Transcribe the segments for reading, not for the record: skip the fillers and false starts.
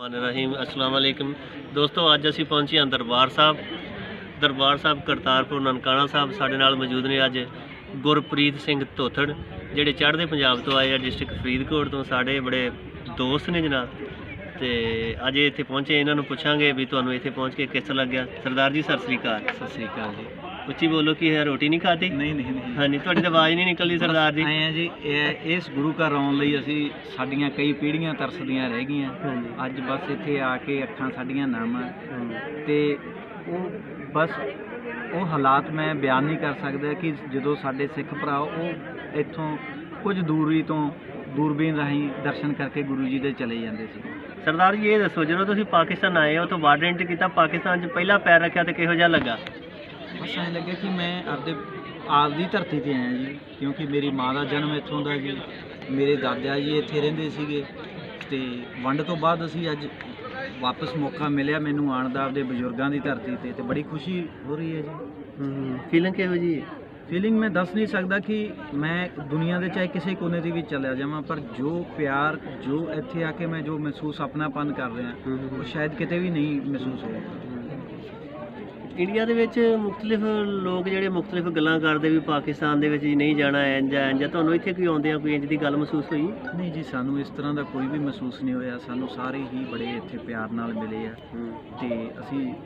रहीम अस्सलाम वालेकुम दोस्तों, अज असी पहुंचे हैं दरबार साहब करतारपुर ननकाना साहब। साडे नाल मौजूद ने अज गुरप्रीत सिंह धोथड़ जिहड़े चढ़दे पंजाब तो आए हैं, डिस्ट्रिक्ट फरीदकोट तो। साडे बड़े दोस्त ने जनाब, तो अज इत्थे पहुंचे, इन्होंने पुछांगे भी तुहानूं इत्थे पहुंच के किस तरह लग्या। सरदार जी सत श्री अकाल। सत श्री अकाल जी। उच्ची बोलो कि है रोटी नहीं खाती? नहीं नहीं नहीं। हाँ जी, तुहाडी तो आवाज़ नहीं निकलदी सरदार जी। आए हैं जी, इस गुरु घर आउण लई असीं साडीਆਂ कई पीढ़ियां तरसदियां रह गईਆਂ। अज बस इत्थे आके अखां साडीਆਂ नम ते ਉਹ बस ਉਹ ਹਾਲਾਤ ਮੈਂ ਬਿਆਨ नहीं कर सकदा कि ਜਦੋਂ ਸਾਡੇ ਸਿੱਖ ਭਰਾ ਉਹ ਇੱਥੋਂ ਕੁਝ ਦੂਰੀ ਤੋਂ दूरबीन राही दर्शन करके गुरु जी दे चले जाते थे। सरदार जी ये दसो, जो तुसीं पाकिस्तान आए हो तो बार्डर एंट्री किया, पाकिस्तान च पहला पैर रखा तो किहो जिहा लगा? बस ऐ लगे कि मैं आपदी धरती ते आया जी, क्योंकि मेरी माँ का जन्म इत्थों दा जी, मेरे दादा जी इत्थे रहिंदे सीगे ते वंड तो बाद असीं अज वापस मौका मिलिया मैनूं आउण दा आपदे बजुर्गां दी धरती ते बड़ी खुशी हो रही है जी। फीलिंग किहो जी? फीलिंग मैं दस नहीं सकता कि मैं दुनिया के चाहे किसी कोने की भी चलिया जावां, पर जो प्यार जो इत्थे आके मैं जो महसूस अपनापन कर रहा वो शायद किते भी नहीं महसूस होगा। इंडिया दे विच मुख्तलिफ लोग जिहड़े मुख्तलिफ गल्लां करदे भी पाकिस्तान दे विच नहीं जाना इंज इंज, तुहानूं इत्थे कोई आउंदे कोई इंज दी गल महसूस होई? नहीं जी, सानू इस तरह का कोई भी महसूस नहीं होया। सानू सारे ही बड़े इत्थे प्यार नाल मिले आ ते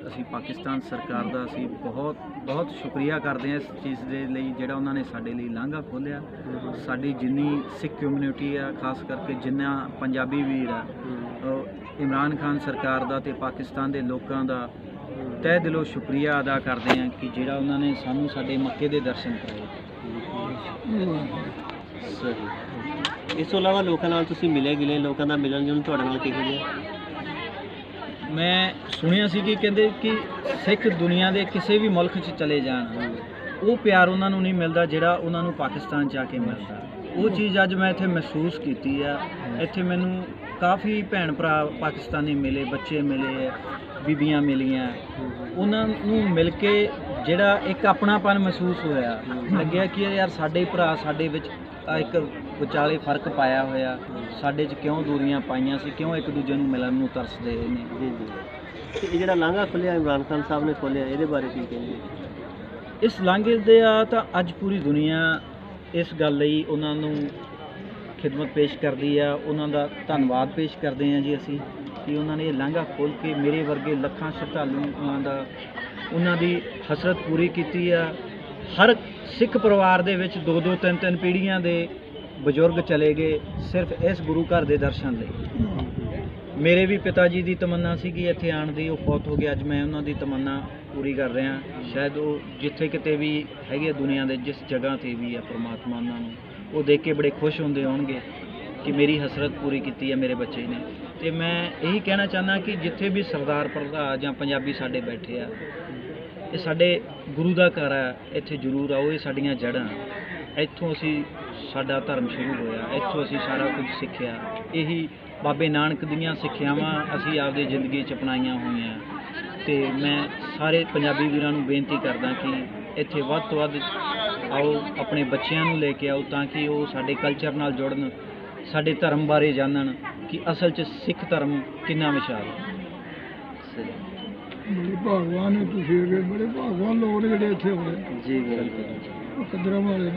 असी पाकिस्तान सरकार दा असी बहुत बहुत शुक्रिया करते हैं इस चीज़ के लिए जिहड़ा उन्होंने साडे लई लांघा खोलिया। साडी जिन्नी सिख कम्यूनिटी आ, खास करके जिन्ना पंजाबी वीर आ, इमरान खान सरकार दा ते पाकिस्तान दे लोकां दा तह दिलों शुक्रिया अदा करते हैं कि जिहड़ा उन्होंने सानू साडे मक्के दे दर्शन कराए। सही। इस तो इलावा लोगों नाल तुसीं मिले गिले, लोगों का मिलन जुलन तुहाडे नाल किहो जिहा? मैं सुनिया सी कि कहंदे कि सिख दुनिया के किसी भी मुल्क च चले जान वो प्यार उन्होंने नहीं मिलता जिहड़ा उन्होंने पाकिस्तान च आके मिलता। वो चीज़ अज मैं इत्थे महसूस की है। इत्थे मैनू काफ़ी भैन भरा पाकिस्तानी मिले, बच्चे मिले, बीबियां मिलियां, उन्होंने मिल के जिहड़ा एक अपनापन महसूस होया। लग्या कि यार साडे भरा साडे विच एक विचाले फर्क पाया होया, साडे च क्यों दूरियां पाइयां सी, क्यों एक दूजे नूं मिलन नूं तरसदे ने। जी जी। ये जिहड़ा लांघा खोलिया इमरान खान साहब ने खोलिया, इहदे बारे की कहेंगे? इस लांघे दे तां अज पूरी दुनिया इस गल लई उन्हां नूं खिदमत पेश करदी आ, उन्हां दा धन्नवाद पेश करते हैं जी असी कि उन्होंने लांघा खोल के मेरे वर्गे लखां श्रद्धालुआं दा उन्हां दी हसरत पूरी की है। हर सिख परिवार दे विच 2-2 3-3 पीढ़ियां दे बजुर्ग चले गए सिर्फ इस गुरु घर दे दर्शन लई। मेरे भी पिता जी की तमन्ना सी कि इत्थे आण दी, वो फौत हो गया। अज मैं उन्हां दी तमन्ना पूरी कर रहा। शायद वो जिथे किते भी हैगे दुनिया के जिस जगह ते भी है, परमात्मा उन्हां नूं वो देख के बड़े खुश होंदे होणगे कि मेरी हसरत पूरी की है मेरे बच्चे ने। तो मैं यही कहना चाहना कि जिथे भी सरदार भरा जां पंजाबी साडे बैठे आ, ये साडे गुरु का घर है, इत्थे जरूर आओ। ये साडियां जड़ां, इत्थों असी साडा धर्म शुरू होया, इत्थों असी सारा कुछ सिੱਖਿਆ। यही बाबे नानक दीयां सिੱਖਿਆਵਾਂ असी आपदी जिंदगी च अपनाईयां होईयां। ते मैं सारे पंजाबी वीरां नूं बेनती करदा कि इत्थे वध तो वध आओ, अपने बच्चिआं नूं लेके आओ ताकि वो साडे कल्चर नाल जुड़न, साडे धर्म बारे जानन कि असल च सिख धर्म कितना विशाल है। बड़े भागवान है, बड़े भागवान लोग ने जिहड़े इत्थे होए। जी बिल्कुल। कदरां वाले